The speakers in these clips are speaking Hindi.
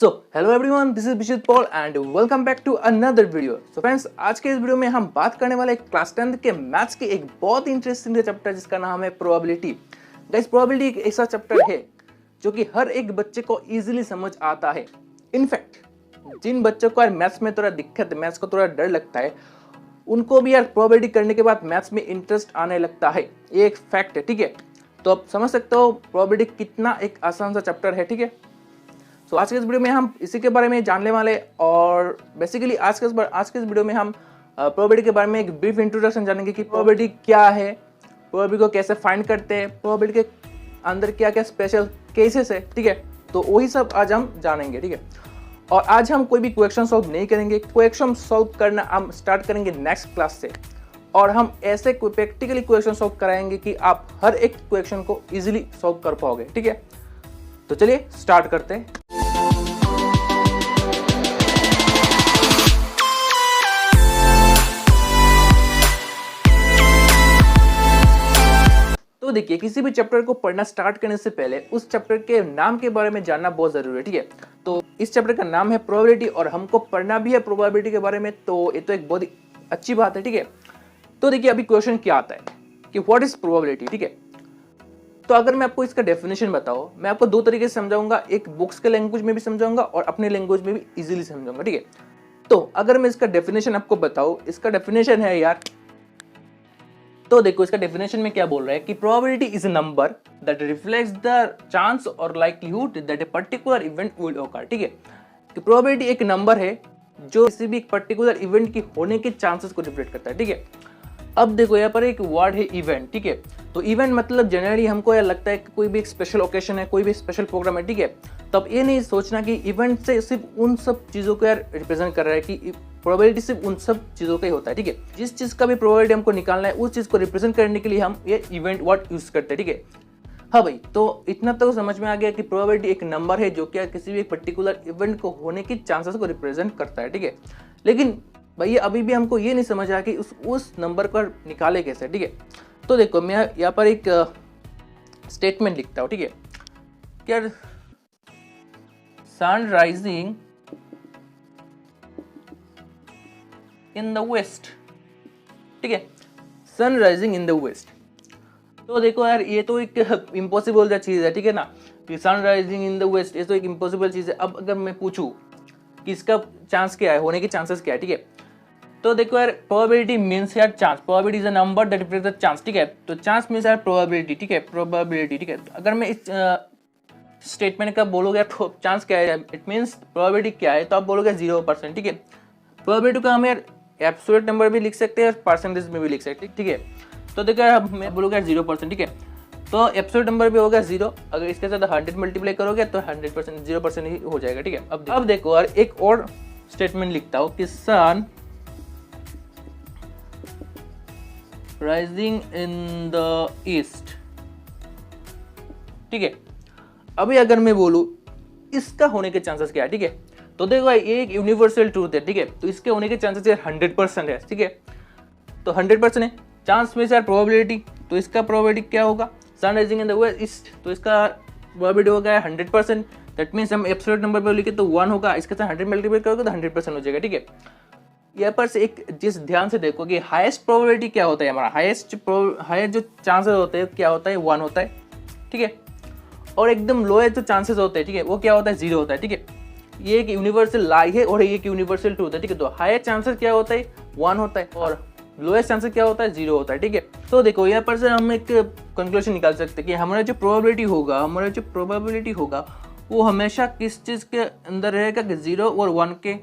So hello everyone, this is Bishit Paul and welcome back to another video. So friends, आज के इस वीडियो में हम बात करने वाले क्लास 10th के मैथ्स के एक बहुत इंटरेस्टिंग चैप्टर जिसका नाम है प्रोबेबिलिटी। गाइस, प्रोबेबिलिटी एक ऐसा चैप्टर है जो कि हर एक बच्चे को इजीली समझ आता है। इनफैक्ट जिन बच्चों को यार मैथ्स में थोड़ा दिक्कत, मैथ्स को थोड़ा डर लगता है, उनको भी यार प्रोबेबिलिटी करने के बाद मैथ्स में इंटरेस्ट आने लगता है। ये एक फैक्ट है, ठीक है। तो आप समझ सकते हो प्रोबेबिलिटी कितना एक आसान सा चैप्टर है, ठीक है। तो आज के इस वीडियो में हम इसी के बारे में जानने वाले, और बेसिकली आज के इस वीडियो में हम प्रोबेबिलिटी के बारे में एक ब्रीफ इंट्रोडक्शन जानेंगे कि प्रोबेबिलिटी क्या है, प्रोबेबिलिटी को कैसे फाइंड करते हैं, प्रोबेबिलिटी के अंदर क्या क्या स्पेशल केसेस है, ठीक है। तो वही सब आज हम जानेंगे, ठीक है। और आज हम कोई भी क्वेश्चन सॉल्व नहीं करेंगे, क्वेश्चन सॉल्व करना हम स्टार्ट करेंगे नेक्स्ट क्लास से, और हम ऐसे प्रैक्टिकली क्वेश्चन सॉल्व कराएंगे कि आप हर एक क्वेश्चन को इजीली सॉल्व कर पाओगे, ठीक है। तो चलिए स्टार्ट करते हैं। तो देखिए, किसी भी चैप्टर को पढ़ना स्टार्ट करने से पहले उस चैप्टर के नाम के बारे में जानना बहुत जरूरी है, ठीक है। तो इस चैप्टर का नाम है प्रोबेबिलिटी और हमको पढ़ना भी है प्रोबेबिलिटी के बारे में, तो ये तो एक बहुत ही अच्छी बात है, ठीक है। तो देखिए, अभी क्वेश्चन क्या आता है कि व्हाट इज प्रोबेबिलिटी, ठीक है। तो अगर मैं आपको इसका डेफिनेशन बताऊं, मैं आपको दो तरीके से समझाऊंगा, एक बुक्स के लैंग्वेज में भी समझाऊंगा और अपने लैंग्वेज में भी इजीली समझाऊंगा, ठीक है। तो अगर मैं इसका डेफिनेशन आपको बताऊं, इसका डेफिनेशन है यार, तो देखो इसका डेफिनेशन में क्या बोल रहा है कि probability is a number that reflects the chance और likelihood that a particular event will occur, ठीक है। कि प्रोबेबिलिटी एक नंबर है जो किसी भी पर्टिकुलर इवेंट की होने के चांसेस को रिफ्लेक्ट करता है, ठीक है। अब देखो यहाँ पर एक वर्ड है इवेंट, ठीक है। तो इवेंट मतलब जनरली हमको यह लगता है कि कोई भी एक स्पेशल ओकेशन है, कोई भी स्पेशल प्रोग्राम है, ठीक है। तो अब ये नहीं सोचना कि इवेंट से सिर्फ उन सब चीज़ों को यार रिप्रेजेंट कर रहा है, कि प्रोबेबिलिटी सिर्फ उन सब चीज़ों का ही होता है, ठीक है। जिस चीज़ का भी प्रोबेबिलिटी हमको निकालना है, उस चीज़ को रिप्रेजेंट करने के लिए हम ये इवेंट वर्ड यूज करते हैं, ठीक है। हाँ भाई, तो इतना तो समझ में आ गया कि प्रोबेबिलिटी एक नंबर है जो कि किसी भी पर्टिकुलर इवेंट को होने की चांसेस को रिप्रेजेंट करता है, ठीक है। लेकिन भैया अभी भी हमको ये नहीं समझ आया कि उस नंबर को निकाले कैसे, ठीक है। तो देखो मैं यहाँ पर एक स्टेटमेंट लिखता हूँ, ठीक है। क्या sun rising in the west, ठीक है। Sun rising in the west. तो देखो यार, ये तो एक इम्पॉसिबल सा चीज़ है, ठीक है ना, कि sun rising in the west, ये तो एक इम्पॉसिबल चीज़ है। अब अगर मैं पूछूं कि इसका चांस क्या है, होने के चांसेस क्या है, ठीक है। तो देखो यार, प्रोबेबिलिटी मींस यार chance, probability is a number that reflects the chance, ठीक है। तो चांस मींस यार प्रोबेबिलिटी, ठीक है, प्रोबेबिलिटी, ठीक है। अगर मैं इस स्टेटमेंट का बोलोगे तो चांस क्या है, इट मींस प्रोबेबिलिटी क्या है, तो आप बोलोगे 0%, ठीक है। प्रोबेबिलिटी का हम यार एब्सोल्यूट नंबर भी लिख सकते हैं और परसेंटेज में भी लिख सकते हैं, ठीक है। तो देखो यार, मैं बोलूँगा 0%, ठीक है। तो एब्सोल्यूट नंबर भी होगा 0, अगर इसके साथ 100 मल्टीप्लाई करोगे तो 100% 0% ही हो जाएगा, ठीक है। अब देखो यार, एक और स्टेटमेंट लिखता हूँ कि sun rising in the east, ठीक है। अभी अगर मैं बोलूं इसका होने के चांसेस क्या है, ठीक है। तो देखो ये एक यूनिवर्सल ट्रूथ है, ठीक है। तो इसके होने के चांसेस यार 100% है, ठीक है। तो 100% है चांस में यार प्रोबेबिलिटी, तो इसका प्रोबेबिलिटी क्या होगा, sun rising in the west, तो इसका प्रोबेबिलिटी होगा 100%। दैट मीन्स हम एब्सोल्यूट नंबर पर लिखे तो 1 होगा, इसके साथ 100 मल्टीप्लाई करोगे तो 100% हो जाएगा, ठीक है। यहाँ पर से एक जिस ध्यान से देखो कि हाईएस्ट प्रोबेबिलिटी क्या होता है, हमारा हाईएस्ट जो चांसेस होते हैं क्या होता है, 1 होता है, ठीक है। और एकदम लोएस्ट जो चांसेस होते हैं, ठीक है, वो क्या होता है, 0 होता है, ठीक है। ये एक यूनिवर्सल लाई है और ये एक यूनिवर्सल ट्रूथ है, ठीक है। तो हाईएस्ट चांसेस क्या होता है, 1 होता है, और लोएस्ट चांसेस क्या होता है, 0 होता है, ठीक है। तो देखो यहाँ पर से हम एक कंक्लूजन निकाल सकते हैं कि हमारा जो प्रोबेबिलिटी होगा वो हमेशा किस चीज़ के अंदर रहेगा, कि 0 और 1 के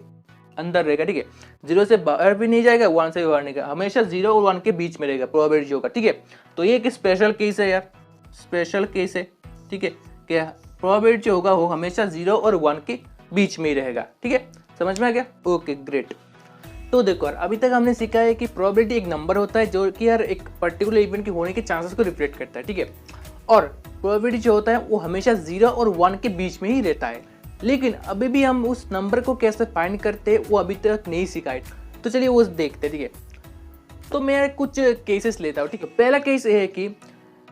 अंदर रहेगा, ठीक है। 0 से बाहर भी नहीं जाएगा, 1 से भी बाहर नहीं जाएगा, हमेशा 0 और 1 के बीच में रहेगा प्रोबेबिलिटी होगा, ठीक है। तो ये एक स्पेशल केस है यार, स्पेशल केस है, ठीक है, कि प्रोबेबिलिटी होगा वो हमेशा 0 और 1 के बीच में ही रहेगा, ठीक है। समझ में आ गया, ओके ग्रेट। तो देखो यार, अभी तक हमने सीखा है कि प्रोबेबिलिटी एक नंबर होता है जो कि यार एक पर्टिकुलर इवेंट के होने के चांसेस को रिफ्लेक्ट करता है, ठीक है। और प्रोबेबिलिटी जो होता है वो हमेशा 0 और 1 के बीच में ही रहता है। लेकिन अभी भी हम उस नंबर को कैसे फाइंड करते हैं वो अभी तक नहीं सीखा है, तो चलिए वो देखते हैं, ठीक है। तो मैं कुछ केसेस लेता हूँ, ठीक है। पहला केस ये है कि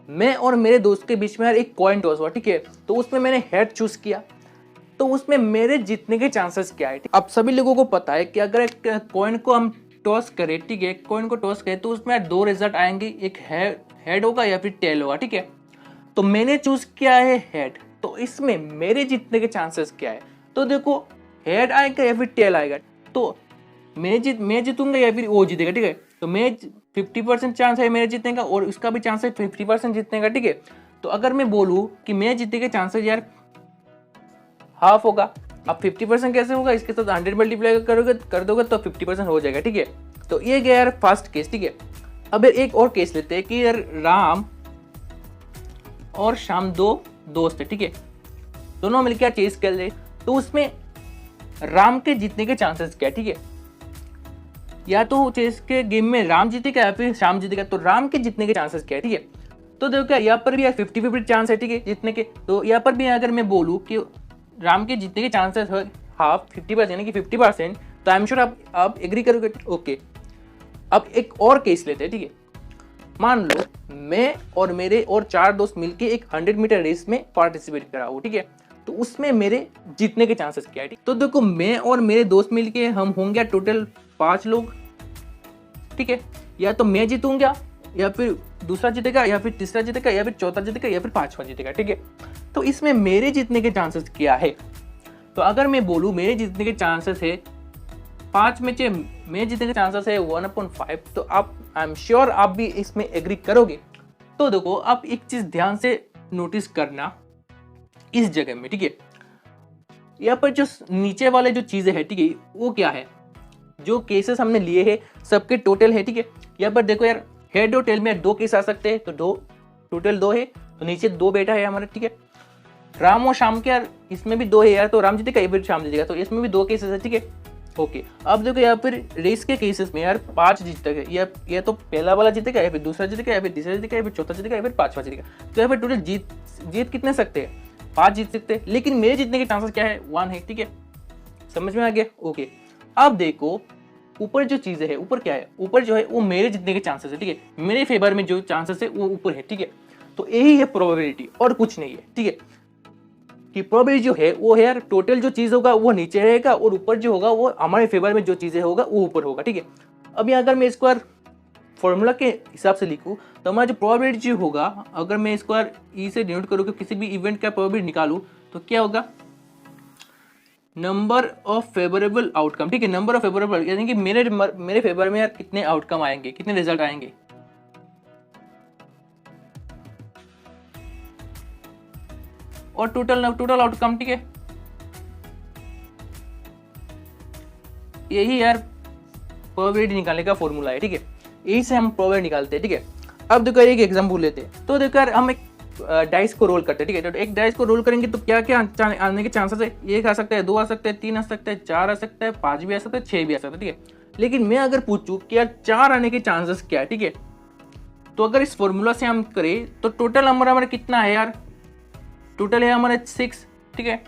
मैं और मेरे दोस्त के बीच में यार एक कॉइन टॉस हुआ, ठीक है। तो उसमें मैंने हेड चूज किया, तो उसमें मेरे जीतने के चांसेस क्या है। अब सभी लोगों को पता है कि अगर एक कॉइन को हम टॉस करें, ठीक है, कॉइन को टॉस करें तो उसमें 2 रिजल्ट आएंगे, एक हेड होगा या फिर टेल होगा, ठीक है। तो मैंने चूज किया है हेड, तो इसमें मेरे जीतने के चांसेस क्या है। तो देखो हेड आएगा या फिर टेल आएगा, तो मैं जीतूंगा या फिर वो जीतेगा, ठीक है। तो मैं 50% चांस है मेरे जीतने का और उसका भी चांस है 50% जीतने का, ठीक है। तो अगर मैं बोलूं कि मैं जीतने के चांसेस यार हाफ होगा, अब 50% कैसे होगा, इसके साथ 100 मल्टीप्लाई कर दोगे तो 50% हो जाएगा, ठीक है। तो ये गया यार फर्स्ट केस, ठीक है। अब एक और केस लेते हैं कि यार राम और श्याम 2 दोस्त है, ठीक है, दोनों मिलकर चेस कर रहे, तो उसमें राम के जीतने के चांसेस क्या है, ठीक है। या तो चेस के गेम में राम जीतेगा या फिर श्याम जीतेगा, तो राम के जीतने के चांसेस क्या है, ठीक है। तो देखो क्या यहाँ पर भी यार 50-50 चांस है, ठीक है, जीतने के। तो यहाँ पर भी अगर मैं बोलूँ कि राम के जीतने के चांसेस है हाफ 50% यानी कि 50%, तो आई एम श्योर आप एग्री करोगे, ओके। अब एक और केस लेते हैं, ठीक है। मान लो मैं और मेरे और 4 दोस्त मिलके एक 100 मीटर रेस में पार्टिसिपेट करा हूँ, ठीक है। तो उसमें मेरे जीतने के चांसेस क्या है, ठीक। तो देखो मैं और मेरे दोस्त मिलके हम होंगे टोटल 5 लोग, ठीक है। या तो मैं जीतूंगा या फिर दूसरा जीतेगा या फिर तीसरा जीतेगा या फिर चौथा जीतेगा या फिर 5वां जीतेगा, ठीक है। तो इसमें मेरे जीतने के चांसेस क्या है। तो अगर मैं बोलूँ मेरे जीतने के चांसेस है 5 में से मेरे जीतने के चांसेस है 1/5, तो आप आई एम श्योर आप भी इसमें एग्री करोगे। तो देखो आप एक चीज ध्यान से नोटिस करना इस जगह में, ठीक है। यहाँ पर जो नीचे वाले जो चीजें है, ठीक है, वो क्या है, जो केसेस हमने लिए हैं सबके टोटल है, ठीक है। यहाँ पर देखो यार हेड और टेल में 2 केस आ सकते हैं, तो 2 टोटल 2 है, तो नीचे 2 बैठा है हमारा, ठीक है। राम और श्याम के यार इसमें भी 2 है यार, तो राम जीतेगा या फिर श्याम जीतेगा, तो इसमें भी 2 केसेस है, ठीक है, ओके। अब देखो यहाँ पर रेस के केसेस में यार 5 जीतेगा, या तो पहला वाला जीतेगा या फिर दूसरा जीतेगा या फिर तीसरा जीतेगा या फिर चौथा जीतेगा या फिर 5वां जीतेगा। तो यहाँ पर टोटल जीत कितने सकते हैं, 5 जीत सकते हैं, लेकिन मेरे जीतने के चांसेस क्या है, 1 है, ठीक है। समझ में आ गया, ओके। अब देखो ऊपर जो चीजें है, ऊपर क्या है, ऊपर जो है वो मेरे जीतने के चांसेस है, ठीक है, मेरे फेवर में जो चांसेस है वो ऊपर है, ठीक है। तो यही है प्रोबेबिलिटी और कुछ नहीं है, ठीक है। कि प्रोबेबिलिटी जो है वो है यार टोटल जो चीज होगा वो नीचे रहेगा और ऊपर जो होगा वो हमारे फेवर में जो चीजें होगा वो ऊपर होगा, ठीक है। अभी अगर मैं इसको यार फॉर्मूला के हिसाब से लिखूं तो हमारा जो प्रोबेबिलिटी जो होगा, अगर मैं इसको यार ई से डिनोट करूँ कि किसी भी इवेंट का प्रोबेबिलिटी निकालूं तो क्या होगा, नंबर ऑफ फेवरेबल आउटकम, ठीक है। नंबर ऑफ फेवरेबल यानी कि मेरे फेवर में यार कितने आउटकम आएंगे, कितने रिजल्ट आएंगे, और टोटल आउटकम, ठीक है। यही यार प्रोबेबिलिटी निकालने का फॉर्मूला है, ठीक है। यही से हम प्रोबेबिलिटी निकालते हैं, ठीक है। अब देखो एक एग्जांपल लेते हैं, तो देखो यार हम एक डाइस को रोल करते हैं, ठीक है। तो एक डाइस को रोल करेंगे तो क्या क्या आने के चांसेस है, 1 आ सकता है, 2 आ सकता है, 3 आ सकता है, 4 आ सकता है, 5 भी आ सकता है, 6 भी आ सकता है, ठीक है। लेकिन मैं अगर पूछूं कि यार 4 आने के चांसेस क्या है, ठीक है, तो अगर इस फॉर्मूला से हम करें तो टोटल हमारा कितना है यार, टोटल है हमारे 6, ठीक है।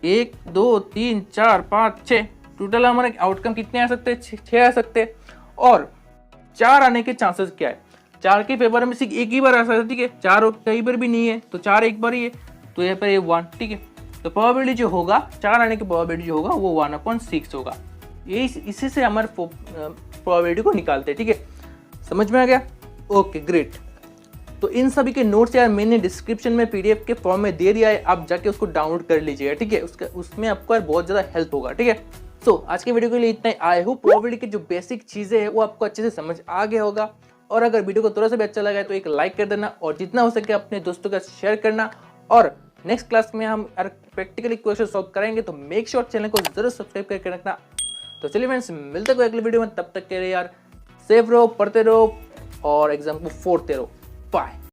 1 2 3 4 5 6, टोटल हमारे आउटकम कितने आ सकते हैं, 6 आ सकते हैं। और 4 आने के चांसेस क्या है, 4 के फेवर में सिर्फ एक ही बार आ सकता है, ठीक है। 4 कई बार भी नहीं है, तो 4 एक बार ही है, तो यहाँ पर 1, ठीक है। तो प्रोबेबिलिटी जो होगा 4 आने की प्रोबेबिलिटी जो होगा वो 1/6 होगा। यही इसी से हमारे प्रोबेबिलिटी को निकालते हैं, ठीक है। समझ में आ गया, ओके ग्रेट। तो इन सभी के नोट्स यार मैंने डिस्क्रिप्शन में PDF के फॉर्म में दे दिया है, आप जाके उसको डाउनलोड कर लीजिएगा, ठीक है। उसमें आपको यार बहुत ज़्यादा हेल्प होगा, ठीक है। सो आज के वीडियो के लिए इतना ही। आई होप प्रोबेबिलिटी की जो बेसिक चीज़ें हैं वो आपको अच्छे से समझ आ गया होगा। और अगर वीडियो को थोड़ा सा भी अच्छा लगा है तो एक लाइक कर देना और जितना हो सके अपने दोस्तों का शेयर करना। और नेक्स्ट क्लास में हम प्रैक्टिकली क्वेश्चन सॉल्व करेंगे, तो मेक श्योर चैनल को जरूर सब्सक्राइब करके रखना। तो चलिए फ्रेंड्स, मिलते हैं अगले वीडियो में, तब तक के लिए यार सेफ रहो, पढ़ते रहो और एग्जाम को फोड़ते रहो। बाय।